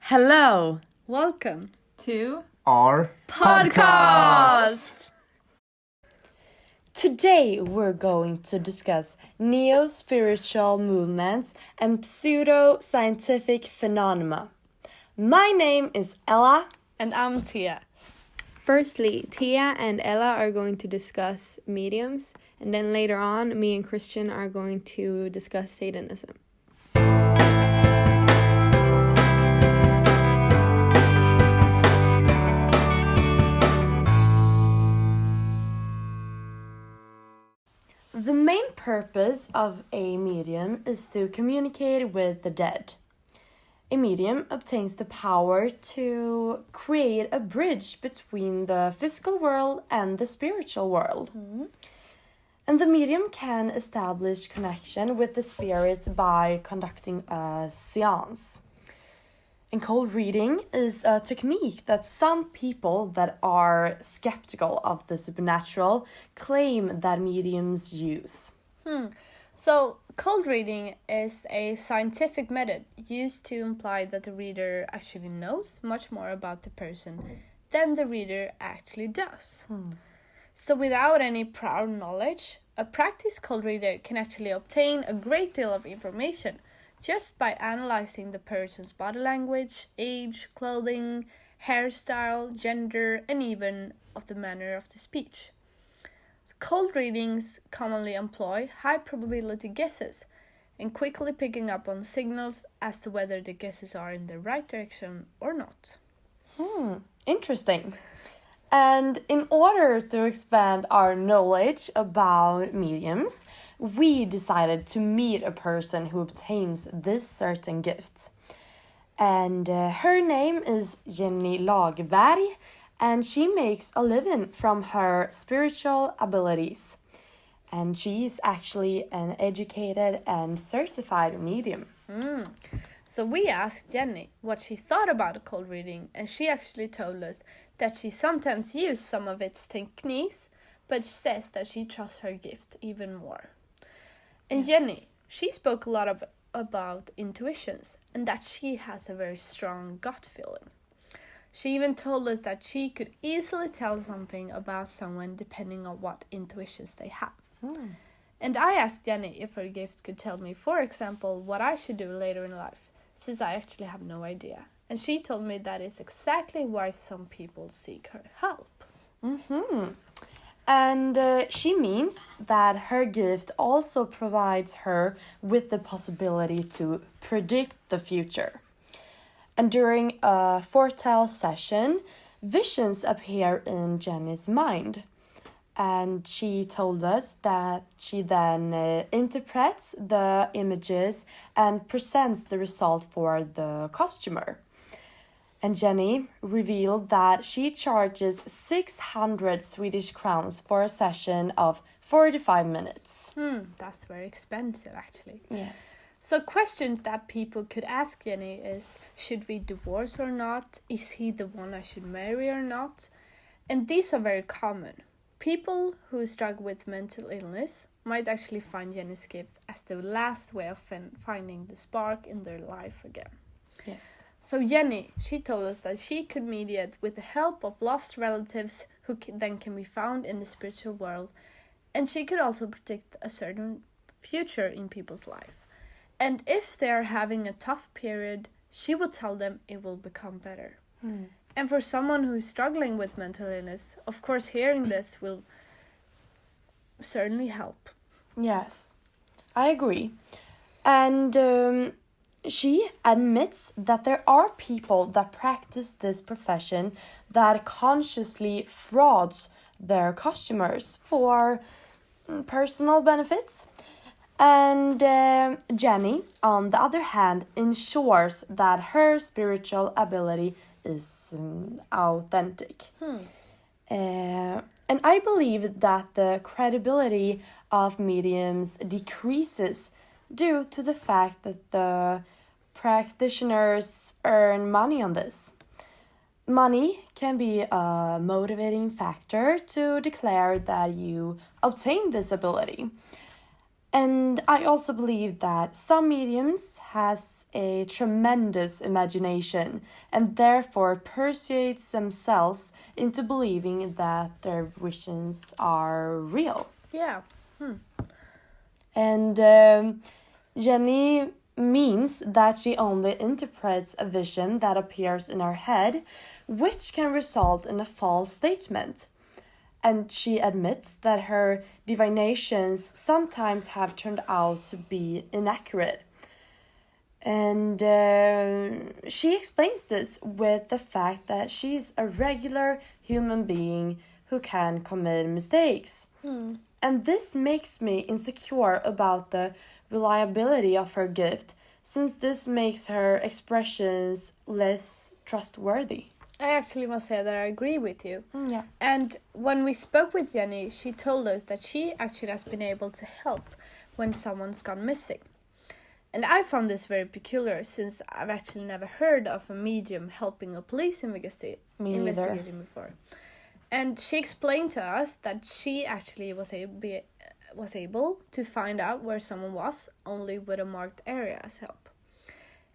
Hello. Welcome to our podcast. Today we're going to discuss neo-spiritual movements and pseudo-scientific phenomena. My name is Ella. and I'm Tia. Firstly, Tia and Ella are going to discuss mediums, and then later on, me and Christian are going to discuss Satanism. The main purpose of a medium is to communicate with the dead. A medium obtains the power to create a bridge between the physical world and the spiritual world. And the medium can establish connection with the spirits by conducting a seance. And cold reading is a technique that some people that are skeptical of the supernatural claim that mediums use. So, cold reading is a scientific method used to imply that the reader actually knows much more about the person than the reader actually does. So, without any prior knowledge, a practiced cold reader can actually obtain a great deal of information just by analyzing the person's body language, age, clothing, hairstyle, gender, and even of the manner of the speech. Cold readings commonly employ high probability guesses and quickly picking up on signals as to whether the guesses are in the right direction or not. Interesting. And in order to expand our knowledge about mediums, we decided to meet a person who obtains this certain gift. And her name is Jenny Lagerberg, and she makes a living from her spiritual abilities. And she is actually an educated and certified medium. So we asked Jenny what she thought about cold reading, and she actually told us that she sometimes uses some of its techniques, but says that she trusts her gift even more. And Jenny, she spoke a lot about intuitions and that she has a very strong gut feeling. She even told us that she could easily tell something about someone depending on what intuitions they have. And I asked Jenny if her gift could tell me, for example, what I should do later in life, since I actually have no idea. And she told me that is exactly why some people seek her help. And she means that her gift also provides her with the possibility to predict the future. And during a foretell session, visions appear in Jenny's mind. And she told us that she then interprets the images and presents the result for the customer. And Jenny revealed that she charges 600 Swedish crowns for a session of 45 minutes. That's very expensive, actually. Yes. So questions that people could ask Jenny is, should we divorce or not? Is he the one I should marry or not? And these are very common. People who struggle with mental illness might actually find Jenny's gift as the last way of finding the spark in their life again. Yes. So Jenny, she told us that she could mediate with the help of lost relatives who then can be found in the spiritual world, and she could also predict a certain future in people's life. And if they are having a tough period, she will tell them it will become better. And for someone who's struggling with mental illness, of course, hearing this will certainly help. Yes, I agree. And she admits that there are people that practice this profession that consciously frauds their customers for personal benefits. And Jenny, on the other hand, ensures that her spiritual ability is authentic. And I believe that the credibility of mediums decreases due to the fact that the practitioners earn money on this. Money can be a motivating factor to declare that you obtain this ability. And I also believe that some mediums has a tremendous imagination and therefore persuades themselves into believing that their visions are real. Yeah. And Jenny means that she only interprets a vision that appears in her head, which can result in a false statement. And she admits that her divinations sometimes have turned out to be inaccurate. And she explains this with the fact that she's a regular human being who can commit mistakes. And this makes me insecure about the reliability of her gift, since this makes her expressions less trustworthy. I actually must say that I agree with you. Yeah. And when we spoke with Jenny, she told us that she actually has been able to help when someone's gone missing. And I found this very peculiar, since I've actually never heard of a medium helping a police investigating before. And she explained to us that she actually was able to find out where someone was only with a marked area as help.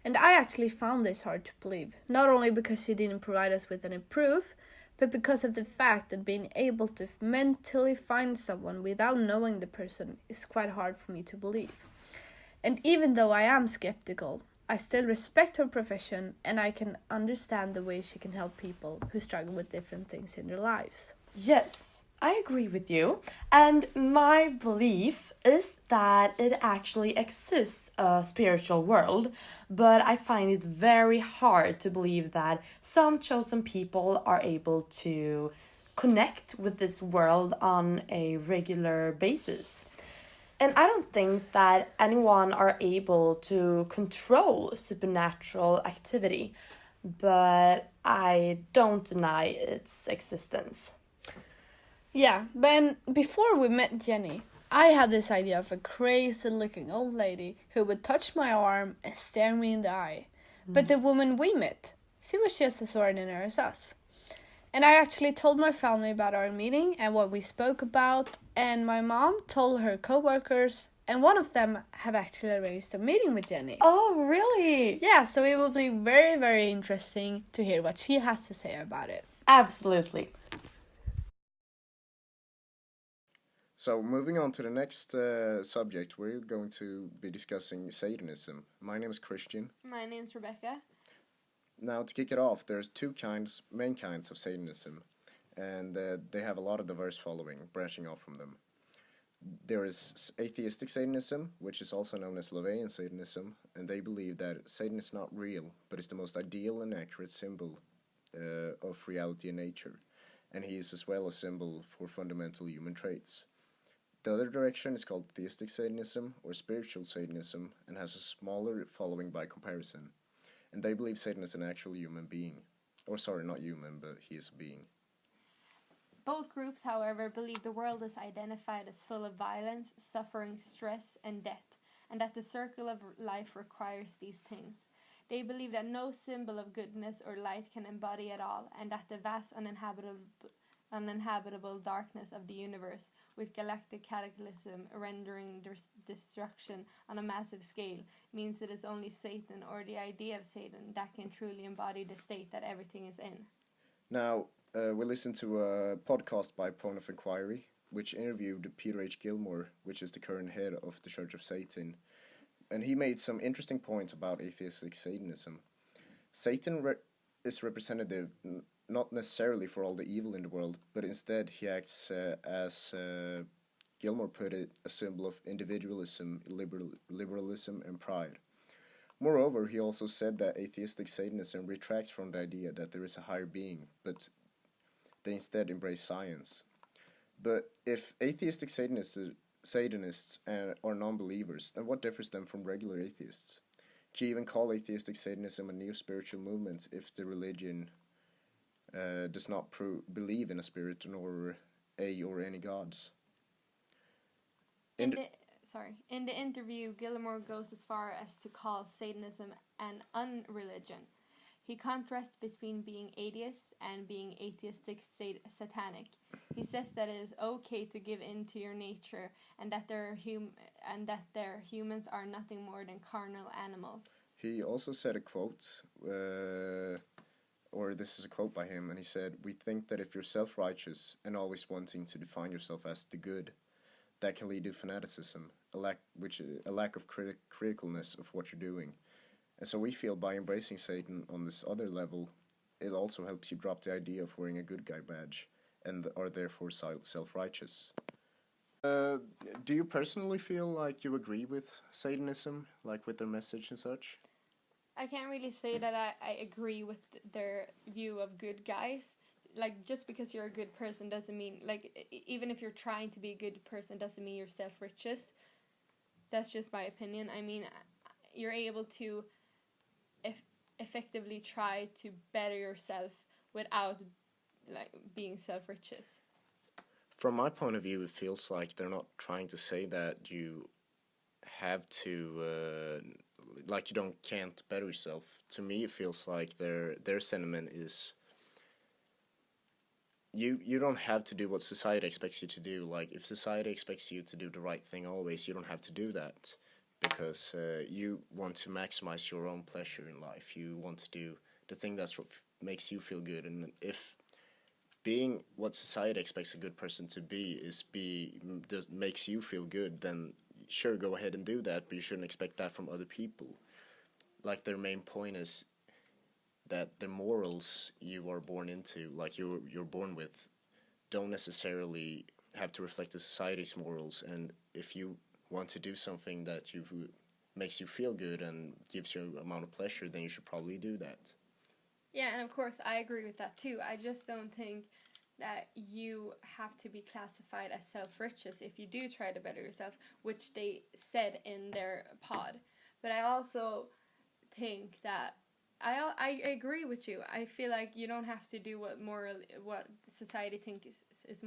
And I actually found this hard to believe, not only because she didn't provide us with any proof, but because of the fact that being able to mentally find someone without knowing the person is quite hard for me to believe. And even though I am skeptical, I still respect her profession, and I can understand the way she can help people who struggle with different things in their lives. Yes, I agree with you. And my belief is that it actually exists a spiritual world, but I find it very hard to believe that some chosen people are able to connect with this world on a regular basis. And I don't think that anyone are able to control supernatural activity, but I don't deny its existence. Yeah, but before we met Jenny, I had this idea of a crazy-looking old lady who would touch my arm and stare me in the eye. But the woman we met, she was just as ordinary as us. And I actually told my family about our meeting and what we spoke about, and my mom told her co-workers, and one of them have actually arranged a meeting with Jenny. Oh, really? Yeah, so it will be very, very interesting to hear what she has to say about it. Absolutely. So moving on to the next subject, we're going to be discussing Satanism. My name is Christian. My name's Rebecca. Now, to kick it off, there's two main kinds of Satanism, and they have a lot of diverse following, branching off from them. There is atheistic Satanism, which is also known as Levian Satanism, and they believe that Satan is not real, but is the most ideal and accurate symbol of reality and nature, and he is as well a symbol for fundamental human traits. The other direction is called theistic Satanism, or spiritual Satanism, and has a smaller following by comparison. And they believe Satan is an actual human being. Or sorry, not human, but he is a being. Both groups, however, believe the world is identified as full of violence, suffering, stress, and death, and that the circle of life requires these things. They believe that no symbol of goodness or light can embody at all, and that the vast uninhabitable darkness of the universe, with galactic cataclysm rendering destruction on a massive scale, means it is only Satan or the idea of Satan that can truly embody the state that everything is in. Now, we listened to a podcast by Point of Inquiry, which interviewed Peter H. Gilmore, which is the current head of the Church of Satan, and he made some interesting points about atheistic Satanism. Satan is representative not necessarily for all the evil in the world, but instead he acts as Gilmore put it, a symbol of individualism, liberalism, and pride. Moreover, he also said that atheistic Satanism retracts from the idea that there is a higher being, but they instead embrace science. But if atheistic Satanists are non-believers, then what differs them from regular atheists? Can you even call atheistic Satanism a new spiritual movement if the religion does not believe in a spirit nor any gods? In the interview, Gilmore goes as far as to call Satanism an unreligion. He contrasts between being atheist and being atheistic satanic. He says that it is okay to give in to your nature and that humans are nothing more than carnal animals. He also said a quote, or this is a quote by him, and he said, "We think that if you're self-righteous and always wanting to define yourself as the good, that can lead to fanaticism, a lack of criticalness of what you're doing. And so we feel by embracing Satan on this other level, it also helps you drop the idea of wearing a good guy badge and are therefore self-righteous." Do you personally feel like you agree with Satanism, like with their message and such? I can't really say that I agree with their view of good guys. Like, just because you're a good person doesn't mean, like, even if you're trying to be a good person doesn't mean you're self-righteous. That's just my opinion. I mean, you're able to effectively try to better yourself without, like, being self-righteous. From my point of view, it feels like they're not trying to say that you have to, like you can't better yourself. To me, it feels like their sentiment is you don't have to do what society expects you to do. Like, if society expects you to do the right thing always, you don't have to do that because you want to maximize your own pleasure in life. You want to do the thing that makes you feel good, and if being what society expects a good person to be makes you feel good, then sure, go ahead and do that, but you shouldn't expect that from other people. Like, their main point is that the morals you are born into, like you're born with, don't necessarily have to reflect the society's morals, and if you want to do something that makes you feel good and gives you an amount of pleasure, then you should probably do that. Yeah, and of course I agree with that too. I just don't think that you have to be classified as self-righteous if you do try to better yourself, which they said in their pod. But I also think that I agree with you. I feel like you don't have to do what society thinks is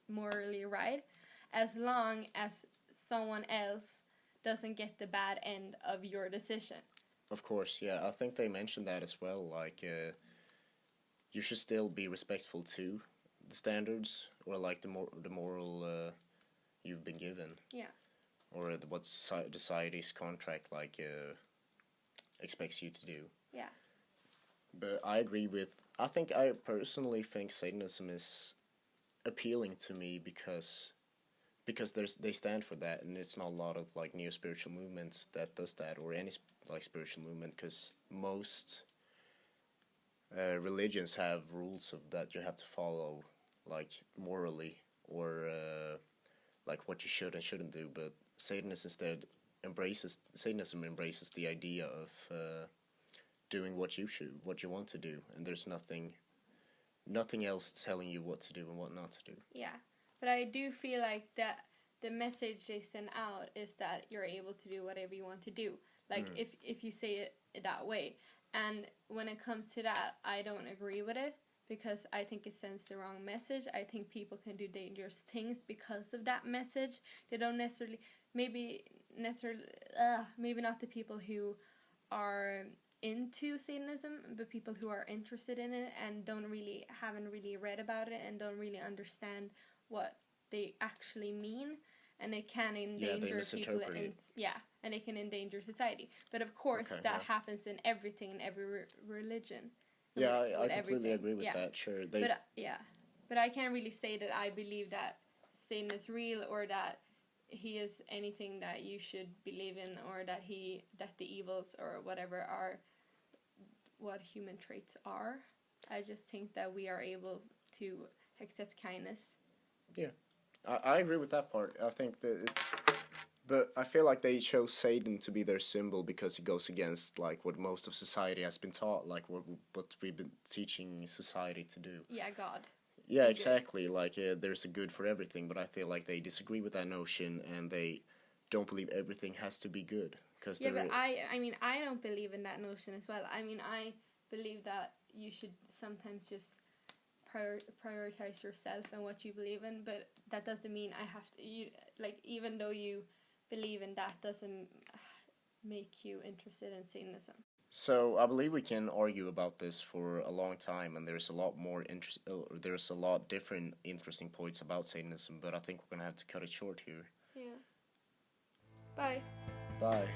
morally right, as long as someone else doesn't get the bad end of your decision. Of course, yeah. I think they mentioned that as well. Like, you should still be respectful to the standards or like the moral you've been given. Yeah. Or what society's contract expects you to do. Yeah. But I personally think Satanism is appealing to me because they stand for that, and it's not a lot of like neo-spiritual movements that does that, or any like spiritual movement, because most religions have rules of that you have to follow, like morally, or like what you should and shouldn't do. But Satanism embraces the idea of doing what you want to do, and there's nothing else telling you what to do and what not to do. Yeah, but I do feel like that the message they send out is that you're able to do whatever you want to do. Like, if you say it that way. And when it comes to that, I don't agree with it, because I think it sends the wrong message. I think people can do dangerous things because of that message. They don't necessarily, maybe not the people who are into Satanism, but people who are interested in it and haven't really read about it and don't really understand what they actually mean, and it can endanger people and it can endanger society. But of course, happens in everything, in every religion. Yeah, I completely agree with that. Sure, but I can't really say that I believe that Satan is real, or that he is anything that you should believe in, or that the evils or whatever are what human traits are. I just think that we are able to accept kindness. Yeah, I agree with that part. I think that but I feel like they chose Satan to be their symbol because it goes against like what most of society has been taught, like what we've been teaching society to do. Yeah, God. Yeah, exactly. Like, there's a good for everything, but I feel like they disagree with that notion, and they don't believe everything has to be good. But I don't believe in that notion as well. I mean, I believe that you should sometimes just prioritize yourself and what you believe in, but that doesn't mean I have to. Even though you believe in that, doesn't make you interested in Satanism. So I believe we can argue about this for a long time, and there's a lot more there's a lot different interesting points about Satanism, but I think we're gonna have to cut it short here. Yeah. Bye. Bye.